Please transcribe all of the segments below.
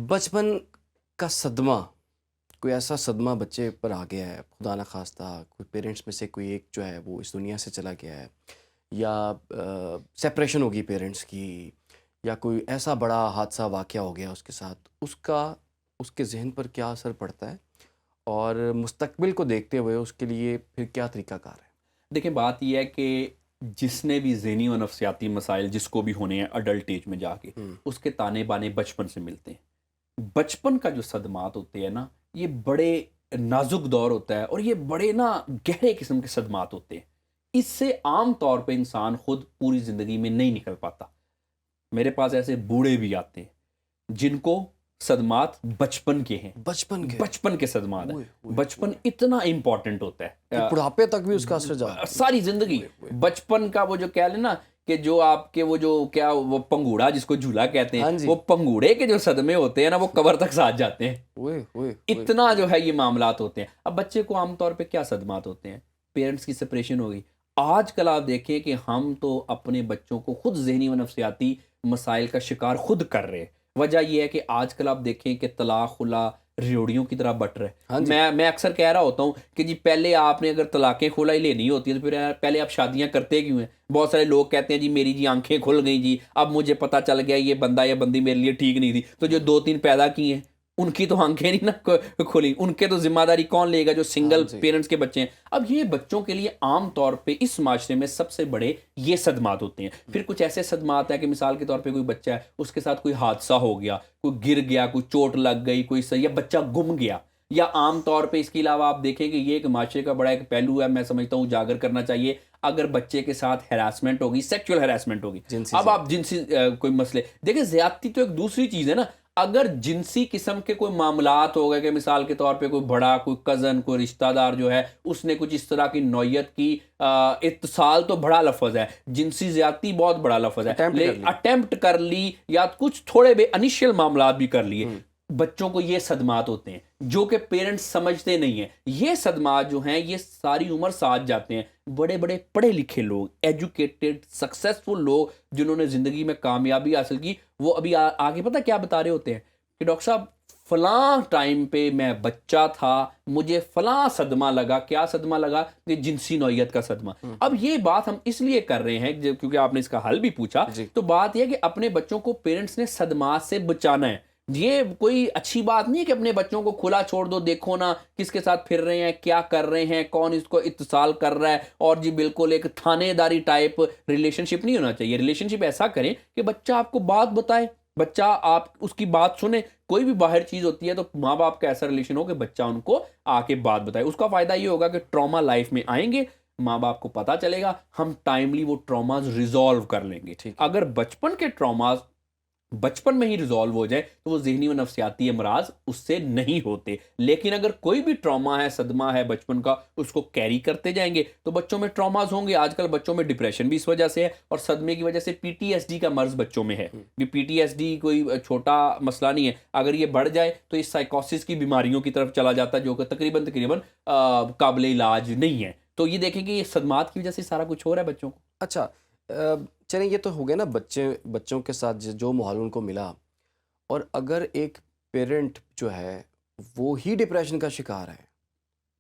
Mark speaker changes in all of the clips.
Speaker 1: بچپن کا صدمہ، کوئی ایسا صدمہ بچے پر آ گیا ہے، خدا نخواستہ کوئی پیرنٹس میں سے کوئی ایک جو ہے وہ اس دنیا سے چلا گیا ہے، یا سیپریشن ہوگی پیرنٹس کی، یا کوئی ایسا بڑا حادثہ واقعہ ہو گیا اس کے ساتھ، اس کے ذہن پر کیا اثر پڑتا ہے، اور مستقبل کو دیکھتے ہوئے اس کے لیے پھر کیا طریقہ کار ہے؟
Speaker 2: دیکھیں، بات یہ ہے کہ جس نے بھی ذہنی و نفسیاتی مسائل جس کو بھی ہونے ہیں اڈلٹ ایج میں جا کے، اس کے تانے بانے بچپن سے ملتے ہیں۔ بچپن کا جو صدمات ہوتے ہیں نا، یہ بڑے نازک دور ہوتا ہے، اور یہ بڑے نا گہرے قسم کے صدمات ہوتے ہیں۔ اس سے عام طور پہ انسان خود پوری زندگی میں نہیں نکل پاتا۔ میرے پاس ایسے بوڑھے بھی آتے ہیں جن کو صدمات بچپن کے ہیں، بچپن کے صدمات ہیں۔ بچپن اتنا امپورٹنٹ ہوتا ہے،
Speaker 1: بڑھاپے تک بھی اس کا اثر جاتا ہے،
Speaker 2: ساری زندگی۔ بچپن کا وہ جو کہہ لیں نا کہ جو آپ کے وہ پنگوڑا جس کو جھولا کہتے ہیں، وہ پنگوڑے کے جو صدمے ہوتے ہیں نا، وہ قبر تک ساتھ جاتے ہیں۔ اتنا جو ہے یہ معاملات ہوتے ہیں۔ اب بچے کو عام طور پہ کیا صدمات ہوتے ہیں؟ پیرنٹس کی سپریشن ہو گئی۔ آج کل آپ دیکھیں کہ ہم تو اپنے بچوں کو خود ذہنی و نفسیاتی مسائل کا شکار خود کر رہے ہیں۔ وجہ یہ ہے کہ آج کل آپ دیکھیں کہ طلاق خلا ریوڑیوں کی طرح بٹ رہے ہیں۔ میں اکثر کہہ رہا ہوتا ہوں کہ جی پہلے آپ نے اگر طلاقیں خلا ہی لینی ہوتی ہے تو پھر پہلے آپ شادیاں کرتے کیوں ہیں؟ بہت سارے لوگ کہتے ہیں جی میری جی آنکھیں کھل گئیں، جی اب مجھے پتہ چل گیا یہ بندہ یا بندی میرے لیے ٹھیک نہیں تھی، تو جو 2-3 پیدا کی ہیں ان کی تو آنکھیں نہیں نا کھلی، ان کے تو ذمہ داری کون لے گا جو سنگل پیرنٹس کے بچے ہیں۔ اب یہ بچوں کے لیے عام طور پہ اس معاشرے میں سب سے بڑے یہ صدمات ہوتے ہیں۔ پھر کچھ ایسے صدمات ہیں کہ مثال کے طور پہ کوئی بچہ ہے، اس کے ساتھ کوئی حادثہ ہو گیا، کوئی گر گیا، کوئی چوٹ لگ گئی، یا بچہ گم گیا، یا عام طور پہ اس کے علاوہ آپ دیکھیں کہ یہ ایک معاشرے کا بڑا ایک پہلو ہے، میں سمجھتا ہوں اجاگر کرنا چاہیے۔ اگر بچے کے ساتھ ہراسمنٹ ہوگی، سیکچول ہراسمنٹ ہوگی، اب آپ جنسی کوئی مسئلے دیکھیں، زیادتی تو ایک دوسری چیز ہے نا۔ اگر جنسی قسم کے کوئی معاملات ہو گئے کہ مثال کے طور پہ کوئی بڑا، کوئی کزن، کوئی رشتہ دار جو ہے اس نے کچھ اس طرح کی نوعیت کی، اتصال تو بڑا لفظ ہے، جنسی زیادتی بہت بڑا لفظ ہے، اٹیمپٹ کر لی یا کچھ تھوڑے بے انیشیل معاملات بھی کر لیے، بچوں کو یہ صدمات ہوتے ہیں جو کہ پیرنٹس سمجھتے نہیں ہیں۔ یہ صدمات جو ہیں یہ ساری عمر ساتھ جاتے ہیں۔ بڑے بڑے پڑھے لکھے لوگ، ایجوکیٹڈ سکسیسفل لوگ جنہوں نے زندگی میں کامیابی حاصل کی، وہ ابھی آگے پتہ کیا بتا رہے ہوتے ہیں کہ ڈاکٹر صاحب فلاں ٹائم پہ میں بچہ تھا، مجھے فلاں صدمہ لگا۔ کیا صدمہ لگا؟ کہ جنسی نوعیت کا صدمہ۔ اب یہ بات ہم اس لیے کر رہے ہیں کیونکہ آپ نے اس کا حل بھی پوچھا، تو بات یہ کہ اپنے بچوں کو پیرنٹس نے صدمات سے بچانا ہے۔ یہ کوئی اچھی بات نہیں ہے کہ اپنے بچوں کو کھلا چھوڑ دو، دیکھو نا کس کے ساتھ پھر رہے ہیں، کیا کر رہے ہیں، کون اس کو اتصال کر رہا ہے، اور جی بالکل ایک تھانے داری ٹائپ ریلیشن شپ نہیں ہونا چاہیے۔ ریلیشن شپ ایسا کریں کہ بچہ آپ کو بات بتائے، بچہ آپ اس کی بات سنے۔ کوئی بھی باہر چیز ہوتی ہے تو ماں باپ کا ایسا ریلیشن ہو کہ بچہ ان کو آ کے بات بتائے۔ اس کا فائدہ یہ ہوگا کہ ٹراما لائف میں آئیں گے، ماں باپ کو پتا چلے گا، ہم ٹائملی وہ ٹراماز ریزالو کر لیں گے۔ اگر بچپن کے ٹراماز بچپن میں ہی ریزالو ہو جائے تو وہ ذہنی و نفسیاتی امراض اس سے نہیں ہوتے۔ لیکن اگر کوئی بھی ٹراما ہے، صدمہ ہے بچپن کا، اس کو کیری کرتے جائیں گے تو بچوں میں ٹراماز ہوں گے۔ آج کل بچوں میں ڈپریشن بھی اس وجہ سے ہے، اور صدمے کی وجہ سے PTSD کا مرض بچوں میں ہے۔ PTSD کوئی چھوٹا مسئلہ نہیں ہے، اگر یہ بڑھ جائے تو اس سائیکوسس کی بیماریوں کی طرف چلا جاتا ہے جو کہ تقریباً قابل علاج نہیں ہے۔ تو یہ دیکھیں کہ یہ صدمات کی وجہ سے سارا کچھ ہو رہا ہے بچوں کو۔
Speaker 1: اچھا، چلیں یہ تو ہو گیا نا بچوں کے ساتھ جو ماحول ان کو ملا، اور اگر ایک پیرنٹ جو ہے وہ ہی ڈپریشن کا شکار ہے،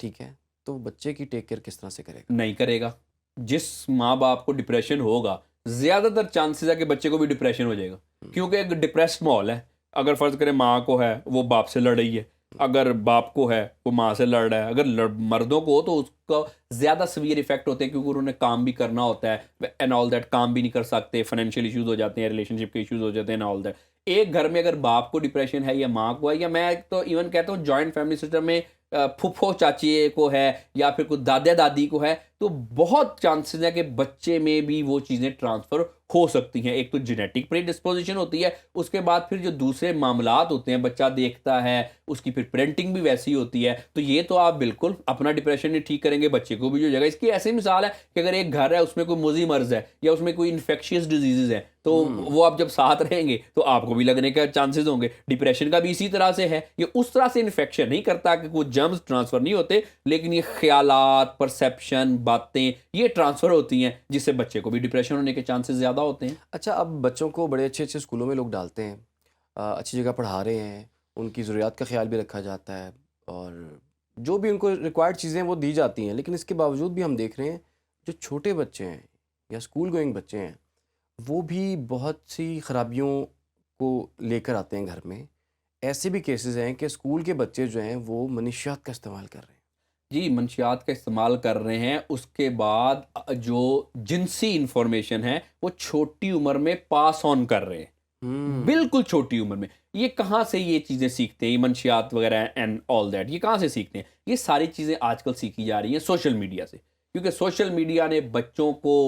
Speaker 1: ٹھیک ہے، تو بچے کی ٹیک کیئر کس طرح سے کرے گا؟
Speaker 2: نہیں کرے گا۔ جس ماں باپ کو ڈپریشن ہوگا، زیادہ تر چانسز ہے کہ بچے کو بھی ڈپریشن ہو جائے گا، کیونکہ ایک ڈپریسڈ ماحول ہے۔ اگر فرض کریں ماں کو ہے وہ باپ سے لڑ رہی ہے، اگر باپ کو ہے وہ ماں سے لڑ رہا ہے، اگر مردوں کو ہو تو اس کا زیادہ سویئر ایفیکٹ ہوتے ہیں، کیونکہ انہوں نے کام بھی کرنا ہوتا ہے اینڈ آل دیٹ، کام بھی نہیں کر سکتے، فائنینشیل ایشوز ہو جاتے ہیں، ریلیشن شپ کے ایشوز ہو جاتے ہیں اینڈ آل دیٹ۔ ایک گھر میں اگر باپ کو ڈپریشن ہے یا ماں کو ہے، یا میں تو ایون کہتا ہوں جوائنٹ فیملی سسٹم میں پھپھو چاچی کو ہے یا پھر کوئی دادا دادی کو ہے، تو بہت چانسز ہے کہ بچے میں بھی وہ چیزیں ٹرانسفر ہو سکتی ہیں۔ ایک تو جینیٹک پری ڈسپوزیشن ہوتی ہے، اس کے بعد پھر جو دوسرے معاملات ہوتے ہیں، بچہ دیکھتا ہے، اس کی پھر پرنٹنگ بھی ویسی ہوتی ہے۔ تو یہ تو آپ بالکل اپنا ڈپریشن نہیں ٹھیک کریں گے، بچے کو بھی جو جگہ۔ اس کی ایسی مثال ہے کہ اگر ایک گھر ہے اس میں کوئی موذی مرض ہے یا اس میں کوئی انفیکشیس ڈیزیزز ہے، تو وہ آپ جب ساتھ رہیں گے تو آپ کو بھی لگنے کا چانسز ہوں گے۔ ڈپریشن کا بھی اسی طرح سے ہے، یہ اس طرح سے انفیکشن نہیں کرتا کہ کوئی جرمز ٹرانسفر نہیں ہوتے، لیکن یہ خیالات، پرسیپشن، باتیں یہ ٹرانسفر ہوتی ہیں، جس سے بچے کو بھی ڈپریشن ہونے کے چانسز زیادہ ہوتے ہیں۔
Speaker 1: اچھا، اب بچوں کو بڑے اچھے اسکولوں میں لوگ ڈالتے ہیں، اچھی جگہ پڑھا رہے ہیں، ان کی ضروریات کا خیال بھی رکھا جاتا ہے اور جو بھی ان کو ریکوائرڈ چیزیں وہ دی جاتی ہیں. لیکن اس کے باوجود بھی ہم دیکھ رہے ہیں جو چھوٹے بچے ہیں یا اسکول گوئنگ بچے ہیں وہ بھی بہت سی خرابیوں کو لے کر آتے ہیں گھر میں. ایسے بھی کیسز ہیں کہ اسکول کے بچے جو ہیں وہ منشیات کا استعمال کر رہے ہیں.
Speaker 2: جی منشیات کا استعمال کر رہے ہیں. اس کے بعد جو جنسی انفارمیشن ہے وہ چھوٹی عمر میں پاس آن کر رہے ہیں, بالکل چھوٹی عمر میں. یہ کہاں سے یہ چیزیں سیکھتے ہیں, یہ منشیات وغیرہ اینڈ آل دیٹ, یہ کہاں سے سیکھتے ہیں؟ یہ ساری چیزیں آج کل سیکھی جا رہی ہیں سوشل میڈیا سے, کیونکہ سوشل میڈیا نے بچوں کو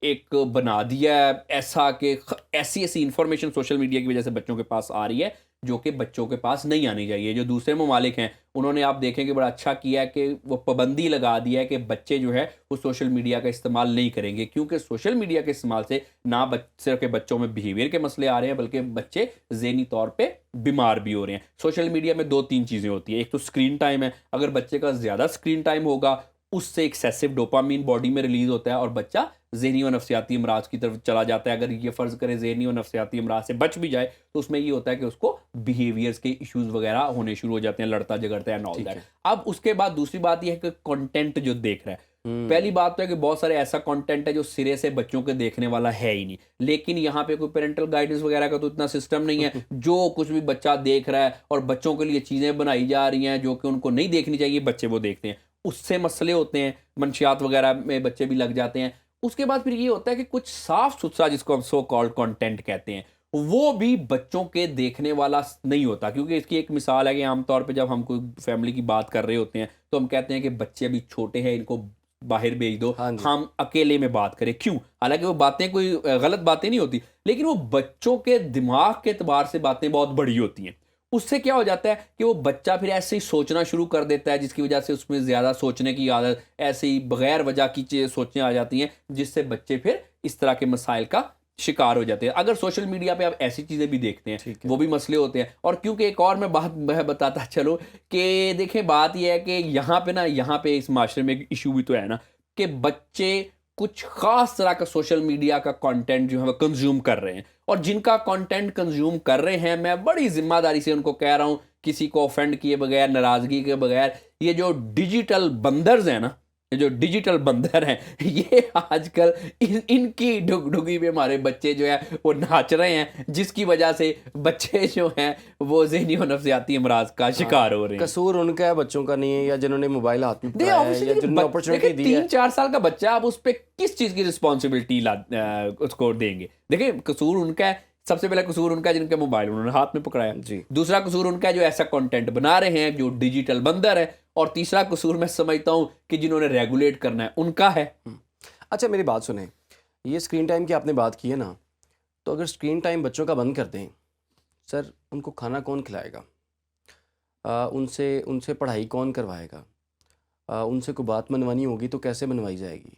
Speaker 2: ایک بنا دیا ہے ایسا کہ ایسی انفارمیشن سوشل میڈیا کی وجہ سے بچوں کے پاس آ رہی ہے جو کہ بچوں کے پاس نہیں آنی چاہیے. جو دوسرے ممالک ہیں انہوں نے آپ دیکھیں کہ بڑا اچھا کیا ہے کہ وہ پابندی لگا دیا ہے کہ بچے جو ہے وہ سوشل میڈیا کا استعمال نہیں کریں گے, کیونکہ سوشل میڈیا کے استعمال سے نہ صرف بچوں میں بیہیویئر کے مسئلے آ رہے ہیں بلکہ بچے ذہنی طور پہ بیمار بھی ہو رہے ہیں. سوشل میڈیا میں 2-3 چیزیں ہوتی ہیں. ایک تو اسکرین ٹائم ہے, اگر بچے کا زیادہ اسکرین ٹائم ہوگا اس سے ایکسیسو ڈوپامین باڈی میں ریلیز ہوتا ہے اور بچہ ذہنی و نفسیاتی امراض کی طرف چلا جاتا ہے. اگر یہ فرض کرے ذہنی و نفسیاتی امراض سے بچ بھی جائے تو اس میں یہ ہوتا ہے کہ اس کو بیہیویئرز کے ایشوز وغیرہ ہونے شروع ہو جاتے ہیں, لڑتا جھگڑتا ہے اینڈ آل دیٹ. اب اس کے بعد دوسری بات یہ ہے کہ کنٹینٹ جو دیکھ رہا ہے, پہلی بات تو ہے کہ بہت سارے ایسا کنٹینٹ ہے جو سرے سے بچوں کے دیکھنے والا ہے ہی نہیں, لیکن یہاں پہ کوئی پیرنٹل گائیڈنس وغیرہ کا تو اتنا سسٹم نہیں ہے. جو کچھ بھی بچہ دیکھ رہا ہے اور بچوں کے لیے چیزیں بنائی جا رہی ہیں جو کہ ان کو نہیں دیکھنی چاہیے, بچے وہ دیکھتے ہیں, اس سے مسئلے ہوتے ہیں, منشیات وغیرہ میں بچے بھی لگ جاتے ہیں. اس کے بعد پھر یہ ہوتا ہے کہ کچھ صاف ستھرا جس کو ہم سو کالڈ کنٹینٹ کہتے ہیں وہ بھی بچوں کے دیکھنے والا نہیں ہوتا. کیونکہ اس کی ایک مثال ہے کہ عام طور پہ جب ہم کوئی فیملی کی بات کر رہے ہوتے ہیں تو ہم کہتے ہیں کہ بچے ابھی چھوٹے ہیں, ان کو باہر بھیج دو, ہم اکیلے میں بات کریں. کیوں؟ حالانکہ وہ باتیں کوئی غلط باتیں نہیں ہوتی, لیکن وہ بچوں کے دماغ کے اعتبار سے باتیں بہت بڑی ہوتی ہیں. اس سے کیا ہو جاتا ہے کہ وہ بچہ پھر ایسے ہی سوچنا شروع کر دیتا ہے, جس کی وجہ سے اس میں زیادہ سوچنے کی عادت, ایسے ہی بغیر وجہ کی چیزیں سوچنے آ جاتی ہیں, جس سے بچے پھر اس طرح کے مسائل کا شکار ہو جاتے ہیں. اگر سوشل میڈیا پہ آپ ایسی چیزیں بھی دیکھتے ہیں وہ بھی مسئلے ہوتے ہیں. اور کیونکہ ایک اور میں بات بتاتا چلو کہ دیکھیں بات یہ ہے کہ یہاں پہ اس معاشرے میں ایک ایشو بھی تو ہے نا کہ بچے کچھ خاص طرح کا سوشل میڈیا کا کنٹینٹ جو ہے وہ کنزیوم کر رہے ہیں, اور جن کا کنٹینٹ کنزیوم کر رہے ہیں میں بڑی ذمہ داری سے ان کو کہہ رہا ہوں, کسی کو آفینڈ کیے بغیر, ناراضگی کے بغیر, یہ جو ڈیجیٹل بندرز ہیں نا, جو ڈیجیٹل بندر ہیں, یہ آج کل ان کی ڈگی میں ہمارے بچے جو ہے وہ ناچ رہے ہیں, جس کی وجہ سے بچے جو ہیں وہ ذہنی و نفسیاتی امراض کا شکار ہو رہے ہیں.
Speaker 1: قصور ان کا ہے, بچوں کا نہیں ہے, یا جنہوں نے موبائل ہاتھ میں پکڑایا ہے یا جنہوں نے اپرچونٹی دی ہے.
Speaker 2: 3-4 سال کا بچہ, آپ اس پہ کس چیز کی رسپانسبلٹی اس کو دیں گے؟ دیکھیں قصور ان کا ہے, سب سے پہلا قصور ان کا جن کے موبائل انہوں نے ہاتھ میں پکڑایا. دوسرا قصور ان کا جو ایسا کنٹینٹ بنا رہے ہیں جو ڈیجیٹل بندر ہے, اور تیسرا قصور میں سمجھتا ہوں کہ جنہوں نے ریگولیٹ کرنا ہے ان کا ہے.
Speaker 1: اچھا میری بات سنیں, یہ اسکرین ٹائم کی آپ نے بات کی ہے نا, تو اگر اسکرین ٹائم بچوں کا بند کر دیں, سر ان کو کھانا کون کھلائے گا, ان سے پڑھائی کون کروائے گا, ان سے کوئی بات منوانی ہوگی تو کیسے منوائی جائے گی؟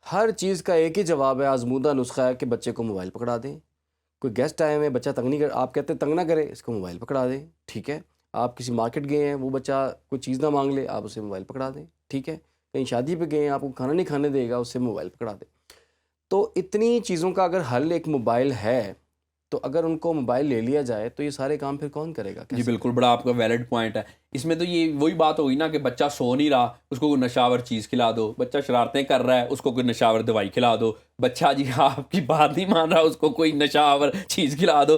Speaker 1: ہر چیز کا ایک ہی جواب ہے, آزمودہ نسخہ ہے کہ بچے کو موبائل پکڑا دیں. کوئی گیسٹ آئے ہیں, بچہ تنگ نہیں کر, آپ کہتے ہیں تنگ نہ کرے, اس کو موبائل پکڑا دیں, ٹھیک ہے. آپ کسی مارکیٹ گئے ہیں, وہ بچہ کوئی چیز نہ مانگ لے, آپ اسے موبائل پکڑا دیں, ٹھیک ہے. کہیں شادی پہ گئے ہیں, آپ کو کھانا نہیں کھانے دے گا, اس سے موبائل پکڑا دیں. تو اتنی چیزوں کا اگر حل ایک موبائل ہے, تو اگر ان کو موبائل لے لیا جائے تو یہ سارے کام پھر کون کرے گا؟
Speaker 2: جی بالکل, بڑا آپ کا ویلڈ پوائنٹ ہے. اس میں تو یہ وہی بات ہوگی نا کہ بچہ سو نہیں رہا, اس کو کوئی نشاور چیز کھلا دو. بچہ شرارتیں کر رہا ہے, اس کو کوئی نشاور دوائی کھلا دو. بچہ جی آپ کی بات نہیں مان رہا, اس کو کوئی نشاور چیز کھلا دو.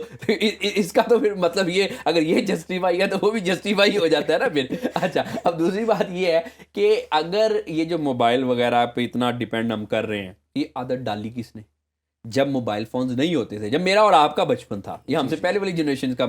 Speaker 2: اس کا تو پھر مطلب یہ, اگر یہ جسٹیفائی ہے تو وہ بھی جسٹیفائی ہو جاتا ہے نا پھر. اچھا, اب دوسری بات یہ ہے کہ اگر یہ جو موبائل وغیرہ پہ اتنا ڈیپینڈ ہم کر رہے ہیں, یہ عادت ڈالی کس نے؟ جب موبائل فونز نہیں ہوتے تھے, جب میرا اور آپ کا بچپن تھا, یہ ہم سے پہلے والی جنریشن کا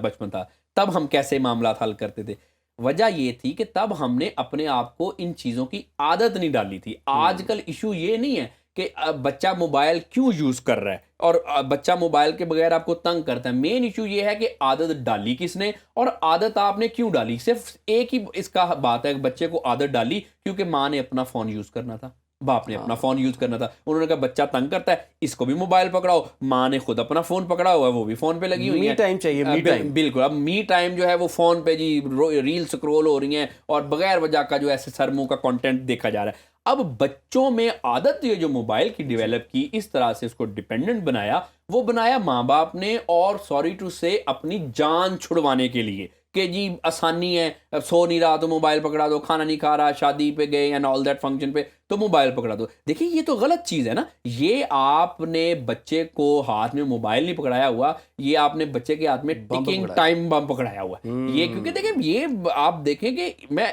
Speaker 2: بچپن تھا, تب ہم کیسے معاملات حل کرتے تھے؟ وجہ یہ تھی کہ تب ہم نے اپنے آپ کو ان چیزوں کی عادت نہیں ڈالی تھی. آج کل ایشو یہ نہیں ہے کہ بچہ موبائل کیوں یوز کر رہا ہے اور بچہ موبائل کے بغیر آپ کو تنگ کرتا ہے. مین ایشو یہ ہے کہ عادت ڈالی کس نے اور عادت آپ نے کیوں ڈالی. صرف ایک ہی اس کا بات ہے کہ بچے کو عادت ڈالی کیونکہ ماں نے اپنا فون یوز کرنا تھا, باپ نے اپنا فون یوز کرنا تھا. انہوں نے کہا بچہ تنگ کرتا ہے, اس کو بھی موبائل پکڑاؤ. ماں نے خود اپنا فون پکڑا ہوا ہے, وہ بھی فون پہ لگی ہوئی ہے.
Speaker 1: می ٹائم چاہیے, می ٹائم.
Speaker 2: بالکل, اب می ٹائم جو ہے وہ فون پہ جی ریل سکرول ہو رہی ہیں اور بغیر وجہ کا جو ایسے سر منہ کا کنٹینٹ دیکھا جا رہا ہے. اب بچوں میں عادت یہ جو موبائل کی ڈیولپ کی، اس طرح سے اس کو ڈیپینڈنٹ بنایا، وہ بنایا ماں باپ نے، اور سوری ٹو سے اپنی جان چھڑوانے کے لیے کہ جی آسانی ہے، سو نہیں رہا تو موبائل پکڑا دو، کھانا نہیں کھا رہا، شادی پہ گئے اینڈ آل دیٹ فنکشن پہ تو موبائل پکڑا دو. دیکھیے یہ تو غلط چیز ہے نا. یہ آپ نے بچے کو ہاتھ میں موبائل نہیں پکڑایا ہوا، یہ آپ نے بچے کے ہاتھ میں ٹکنگ ٹائم بم پکڑایا ہوا ہے. یہ کیونکہ دیکھیں یہ آپ دیکھیں کہ میں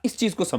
Speaker 2: اس چیز کو سمجھ